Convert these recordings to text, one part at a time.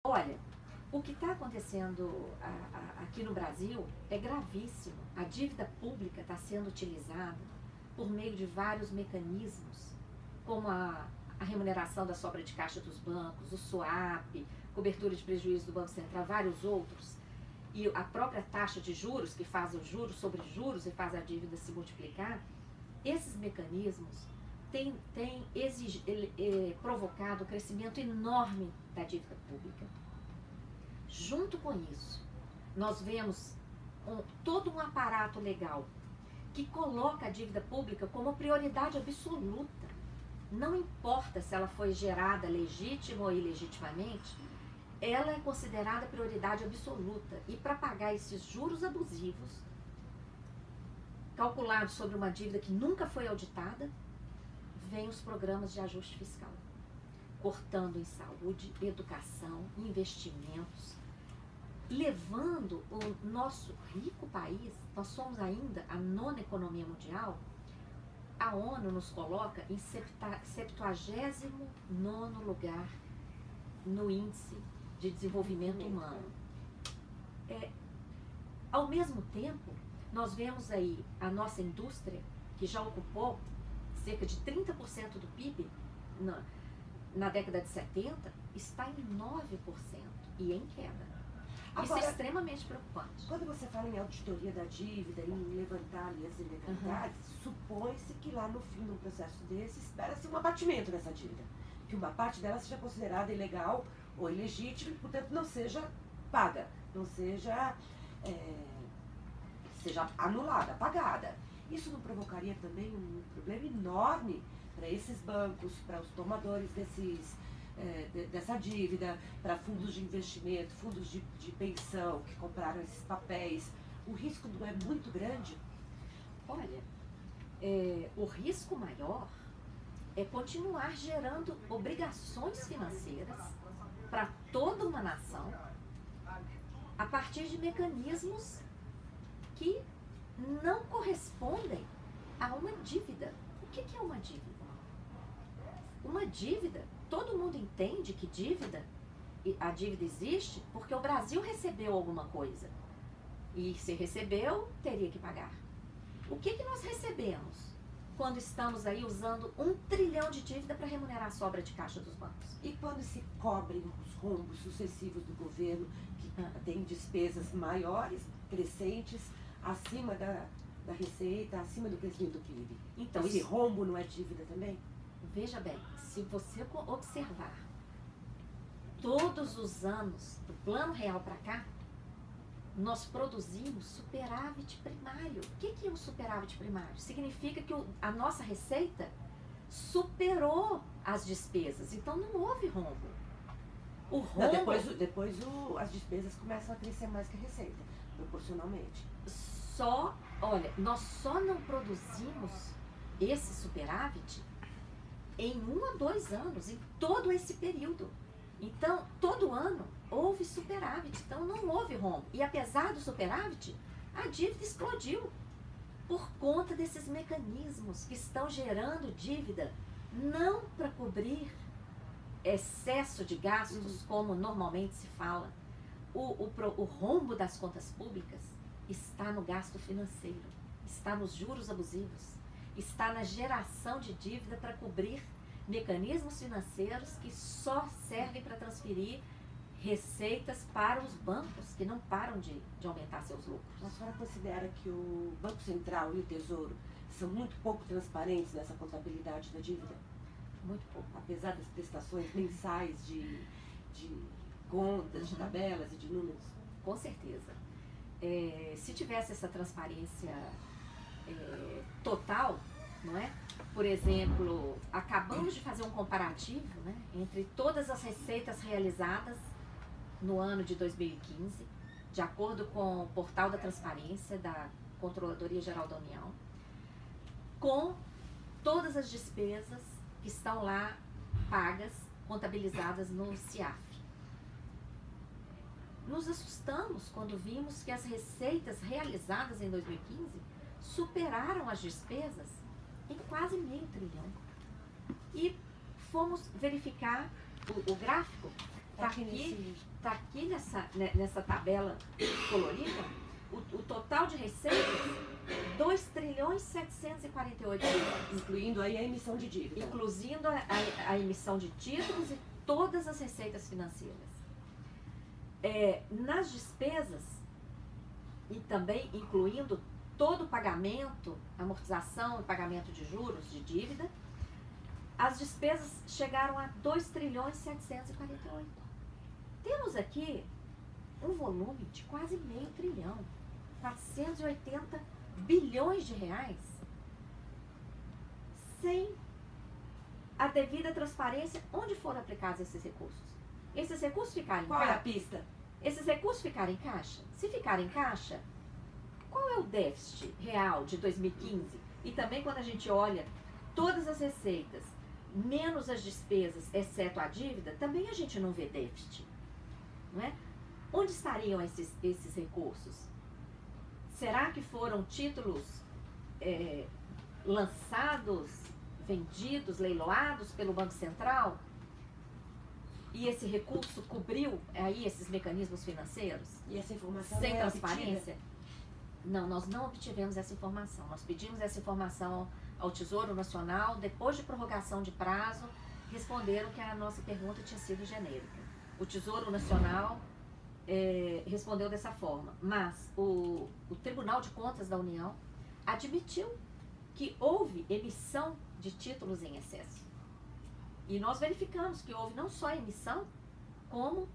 Olha, o que está acontecendo aqui no Brasil é gravíssimo. A dívida pública está sendo utilizada por meio de vários mecanismos, como a remuneração da sobra de caixa dos bancos, o swap, cobertura de prejuízo do Banco Central, vários outros, e a própria taxa de juros, que faz os juros sobre juros e faz a dívida se multiplicar. Esses mecanismos têm provocado um crescimento enorme da dívida pública. Junto com isso, nós vemos todo um aparato legal que coloca a dívida pública como prioridade absoluta. Não importa se ela foi gerada legítima ou ilegitimamente, ela é considerada prioridade absoluta. E para pagar esses juros abusivos, calculados sobre uma dívida que nunca foi auditada, vem os programas de ajuste fiscal, cortando em saúde, educação, investimentos, levando o nosso rico país. Nós somos ainda a 9ª economia mundial. A ONU nos coloca em 79º lugar no índice de desenvolvimento humano. Ao mesmo tempo, nós vemos aí a nossa indústria, que já ocupou cerca de 30% do PIB na década de 70, está em 9% e em queda. Isso é extremamente preocupante. Quando você fala em auditoria da dívida, em levantar as ilegalidades, supõe-se que lá no fim de um processo desse espera-se um abatimento dessa dívida. Que uma parte dela seja considerada ilegal ou ilegítima e, portanto, não seja paga, não seja, seja anulada, apagada. Isso não provocaria também um problema enorme para esses bancos, para os tomadores dessa dívida, para fundos de investimento, fundos de pensão que compraram esses papéis? O risco não é muito grande? Olha, o risco maior é continuar gerando obrigações financeiras para toda uma nação a partir de mecanismos que não correspondem a uma dívida. O que é uma dívida? Uma dívida, todo mundo entende que a dívida existe porque o Brasil recebeu alguma coisa. E se recebeu, teria que pagar. O que nós recebemos quando estamos aí usando 1 trilhão de dívida para remunerar a sobra de caixa dos bancos? E quando se cobrem os rombos sucessivos do governo, que tem despesas maiores, crescentes, acima da receita, acima do crescimento do PIB? Então, esse rombo não é dívida também? Veja bem, se você observar todos os anos do Plano Real para cá, nós produzimos superávit primário. O que é um superávit primário? Significa que a nossa receita superou as despesas, então não houve rombo. O rombo... Não, depois as despesas começam a crescer mais que a receita, proporcionalmente. Olha, nós só não produzimos esse superávit em 1 a 2 anos, em todo esse período. Então, todo ano houve superávit, então não houve rombo. E apesar do superávit, a dívida explodiu por conta desses mecanismos que estão gerando dívida não para cobrir excesso de gastos, como normalmente se fala. O rombo das contas públicas está no gasto financeiro, está nos juros abusivos, está na geração de dívida para cobrir mecanismos financeiros que só servem para transferir receitas para os bancos, que não param de aumentar seus lucros. A senhora considera que o Banco Central e o Tesouro são muito pouco transparentes nessa contabilidade da dívida? Muito pouco. Apesar das prestações mensais de contas, de tabelas e de números? Com certeza. Se tivesse essa transparência total, não é? Por exemplo, acabamos de fazer um comparativo, né, entre todas as receitas realizadas no ano de 2015, de acordo com o portal da transparência da Controladoria Geral da União, com todas as despesas que estão lá pagas, contabilizadas no CIAF. Nos assustamos quando vimos que as receitas realizadas em 2015 superaram as despesas em quase R$500 bilhão. E fomos verificar o gráfico Tá aqui nessa tabela colorida, o total de receitas, 2 trilhões 748 bilhões. Incluindo aí a emissão de dívida. Incluindo a emissão de títulos e todas as receitas financeiras. Nas despesas, e também incluindo todo o pagamento, amortização e pagamento de juros, de dívida, as despesas chegaram a 2 trilhões 748. Temos aqui um volume de quase meio trilhão, 480 bilhões de reais, sem a devida transparência. Onde foram aplicados esses recursos? Esses recursos ficaram em caixa? caixa? Qual é a pista? Esses recursos ficaram em caixa? Se ficarem em caixa, qual é o déficit real de 2015? E também quando a gente olha todas as receitas, menos as despesas, exceto a dívida, também a gente não vê déficit. Não é? Onde estariam esses recursos? Será que foram títulos lançados, vendidos, leiloados pelo Banco Central? E esse recurso cobriu aí esses mecanismos financeiros? E essa informação sem é transparência? obtida? Não, nós não obtivemos essa informação. Nós pedimos essa informação ao Tesouro Nacional. Depois de prorrogação de prazo, responderam que a nossa pergunta tinha sido genérica. O Tesouro Nacional respondeu dessa forma, mas o Tribunal de Contas da União admitiu que houve emissão de títulos em excesso. E nós verificamos que houve não só a emissão, como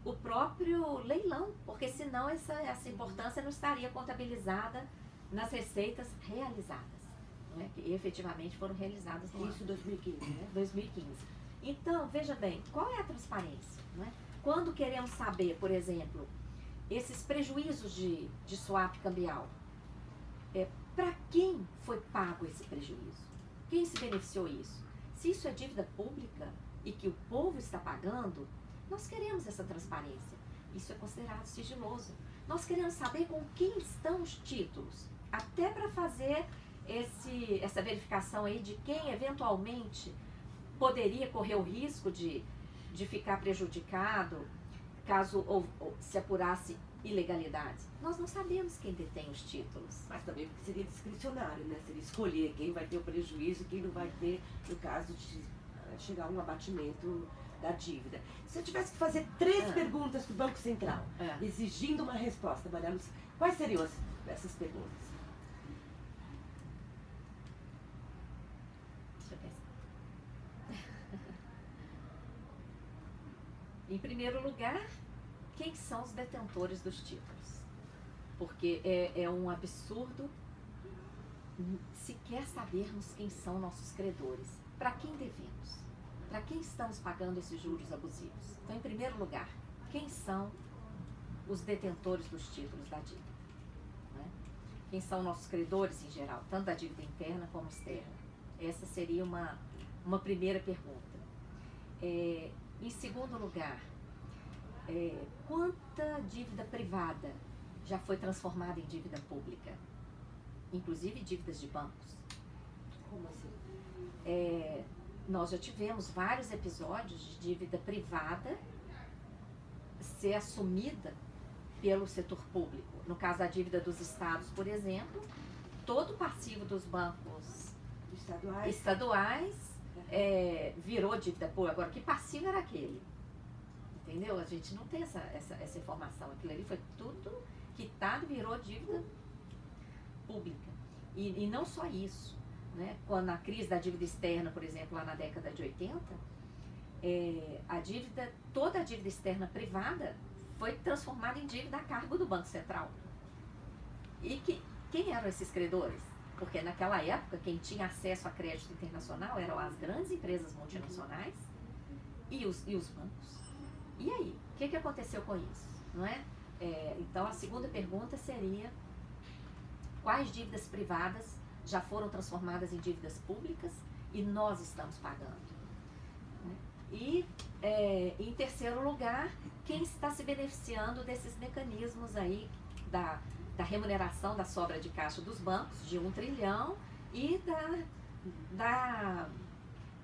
o próprio leilão, porque senão essa importância não estaria contabilizada nas receitas realizadas, né, que efetivamente foram realizadas no Isso em 2015, né? 2015. Então, veja bem, qual é a transparência? Né? Quando queremos saber, por exemplo, esses prejuízos de swap cambial, para quem foi pago esse prejuízo? Quem se beneficiou isso? Se isso é dívida pública e que o povo está pagando, nós queremos essa transparência. Isso é considerado sigiloso. Nós queremos saber com quem estão os títulos, até para fazer essa verificação aí de quem eventualmente poderia correr o risco de ficar prejudicado caso se apurasse ilegalidades. Nós não sabemos quem detém os títulos. Mas também seria discricionário, né? Seria escolher quem vai ter o prejuízo e quem não vai ter, no caso de chegar a um abatimento da dívida. Se eu tivesse que fazer 3 perguntas para o Banco Central, exigindo uma resposta, Maria Lúcia, quais seriam essas perguntas? Deixa eu pensar. Em primeiro lugar, quem são os detentores dos títulos? Porque é um absurdo sequer sabermos quem são nossos credores. Para quem devemos? Para quem estamos pagando esses juros abusivos? Então, em primeiro lugar, quem são os detentores dos títulos da dívida? Né? Quem são nossos credores em geral, tanto da dívida interna como externa? Essa seria uma primeira pergunta. Em segundo lugar, quanta dívida privada já foi transformada em dívida pública? Inclusive dívidas de bancos. Como assim? Nós já tivemos vários episódios de dívida privada ser assumida pelo setor público. No caso da dívida dos estados, por exemplo, todo o passivo dos bancos estaduais virou dívida pública. Agora, que passivo era aquele? Entendeu? A gente não tem essa informação. Aquilo ali foi tudo quitado e virou dívida pública. E não só isso. Né? Quando na crise da dívida externa, por exemplo, lá na década de 80, toda a dívida externa privada foi transformada em dívida a cargo do Banco Central. E quem eram esses credores? Porque naquela época, quem tinha acesso a crédito internacional eram as grandes empresas multinacionais e os bancos. E aí, o que aconteceu com isso? Não é? Então, a segunda pergunta seria: quais dívidas privadas já foram transformadas em dívidas públicas e nós estamos pagando? E, em terceiro lugar, quem está se beneficiando desses mecanismos aí da remuneração da sobra de caixa dos bancos, de 1 trilhão, e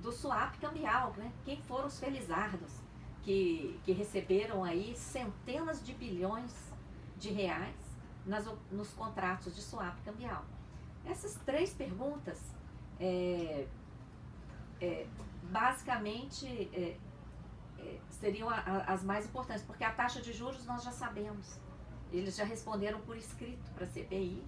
do swap cambial, né? Quem foram os felizardos que receberam aí centenas de bilhões de reais nos contratos de swap cambial. Essas 3 perguntas, basicamente, seriam as mais importantes, porque a taxa de juros nós já sabemos. Eles já responderam por escrito para a CPI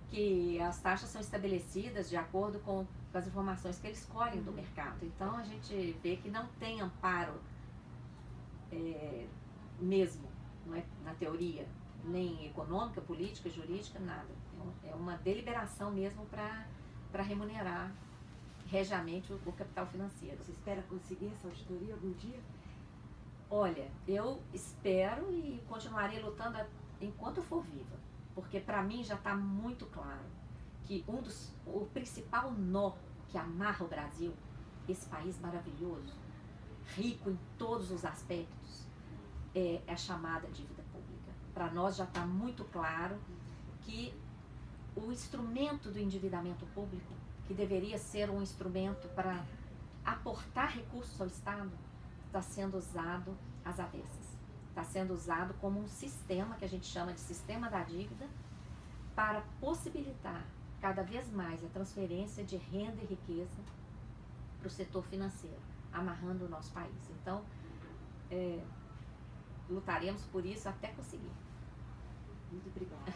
que as taxas são estabelecidas de acordo com as informações que eles colhem do mercado. Então, a gente vê que não tem amparo mesmo, não é, na teoria, nem econômica, política, jurídica, nada. É uma deliberação mesmo para remunerar regiamente o capital financeiro. Você espera conseguir essa auditoria algum dia? Olha, eu espero e continuarei lutando enquanto eu for viva, porque para mim já está muito claro que o principal nó que amarra o Brasil, esse país maravilhoso, rico em todos os aspectos, é a chamada dívida pública. Para nós já está muito claro que o instrumento do endividamento público, que deveria ser um instrumento para aportar recursos ao Estado, está sendo usado às avessas. Está sendo usado como um sistema, que a gente chama de sistema da dívida, para possibilitar cada vez mais a transferência de renda e riqueza para o setor financeiro, amarrando o nosso país. Então, lutaremos por isso até conseguir. Muito obrigada.